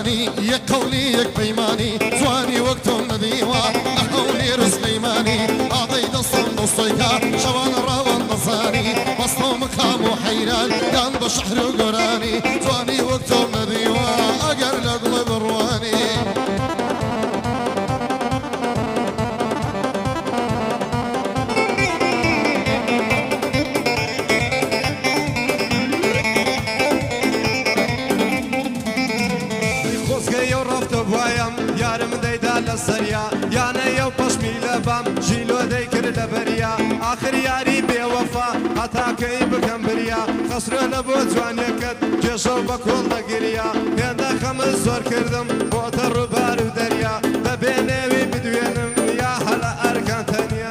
زاني يا قولي يا بيماني زواني وقتهم نديوة أهوني سليماني أعطي دصن نصيكا شوان روان نصاني بصهم خامو حيران كان بشحر قراني زواني وقتهم نديوة أقر لقلب رواني للسريا يانا يو بشمي لبام جيلو ديكر لبريا آخر ياري بيوفا حتى كي بكم بريا خسر لبو جوان يكد جيشو بكل دقريا هندا خمس زور كردم بوتر بارو دريا دبينيوي بدوينم يا هلا أركان تانيا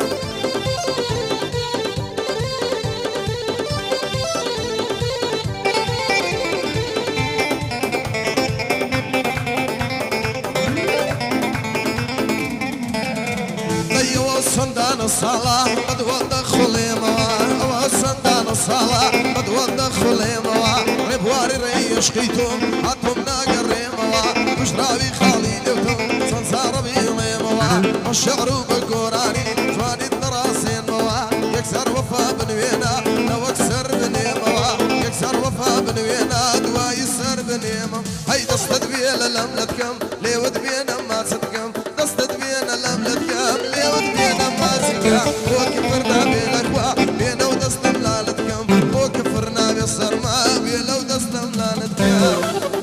صندان الصلاة قد ودخل موا وصندان الصلاة قد ودخل موا ربواري ريش قيتم هاتم ناقر موا مشراوي خالي لوتم صنصار بيلي موا الشعر بقراني جواني الدراسين موا يكسر وفا بنوينا لو اكسر بني موا يكسر وفا بنوينا دوا يسر بني موا هاي دستد بيلا لملتكم ليود بينا ما صدقم دستد بينا لملتكم ليود بينا وكفرنا بالأكوا بينا ودستم لالتكم وكفرنا بالصرما بينا ودستم لالتكم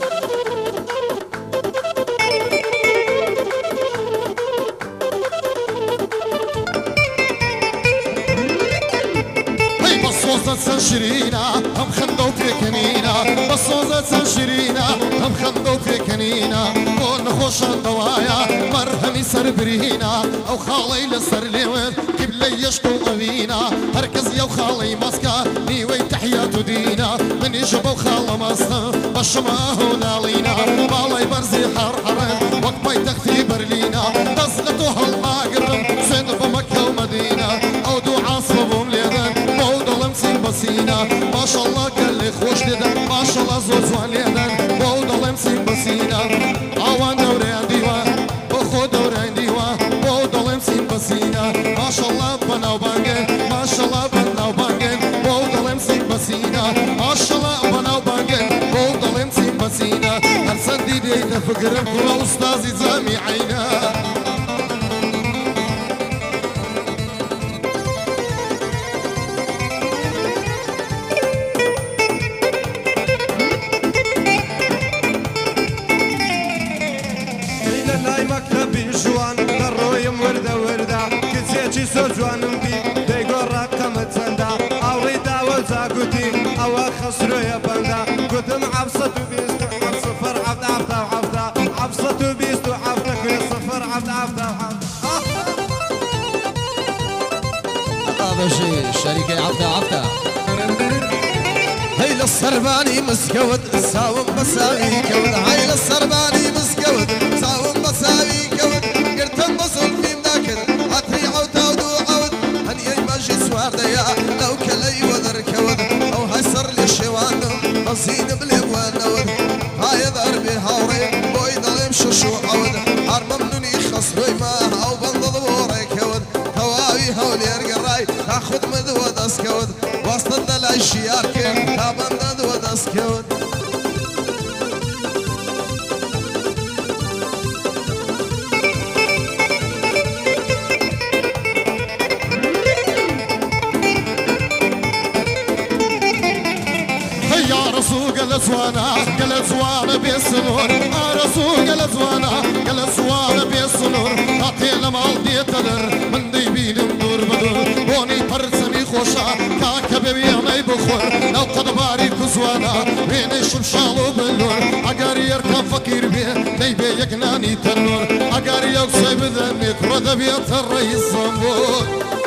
هي بصوصة سنشرينا هم خندو في كنينا بصوصة سنشرينا هم خندو في كنينا كون خوشان دوايا مرهمي سربرينا او خالي لسر ليوت كبلي يشكو أبينا هركز يا خالي مسكا نيوي تحياتو دينا من يجبو خال مسكا بشماه نالينا بالي برزي حرحرن وقبي تختي برلينا تسلطو هالماقرن سن بمكة ومدينة او دو عاصبهم ليدن بودو لمسين بسينا ما شاء الله كاللي خوش ليدن ما شاء الله زوزوان ليدن بودو لمسين بسينا عوان دوري ديوان بخو دوري ديوان بودو لمسين بسينا ما شاء الله بنا وبانجن ما شاء الله بنا وبانجن بودو لمسين بسينا ما شاء الله بنا وبانجن بودو لمسين بسينا هل سندي دينا فكرم كل أستاذي زامي عينا جوانم بی دیگر رقم تندا آوری داوود زاگوتی آوا خسرو یا بندا کدوم عبسة بیست عب صفر عبد عبدا عبدا عبسة بیست عبدا کوی صفر عبد عبدا هذا شيء شركة عبدا هاي للصرباني مسكود ساوم بساوي كود هاي للصرباني مسكود ساوم بساوي كود قرتم بصل في مذاكر عطري عوتا سوارديا لو كلي وذر كود او هسر للشوان نصيد بالابوان نود هاي ضربي هاوري بوي ظلم ششو عود هرممنوني خسروي ما او بنض ضبوري كود هواوي هولي ارقراي تاخد مذود اسكود وسطنا الاشيار كن تابن ذود اسكود قال زوانا بيسنور قال زوانا بيسنور أعطي لمال دي تدر من دي بيلي مدور بدور بوني برسمي خوشا كاكا بيبيعني بخور لو قد باري كزوانا بيني شمشالو بالنور عقاري يركب فكير بيه نيبي يقناني تنور عقاري يوكسي بذنك رذبية الرئيس زنبور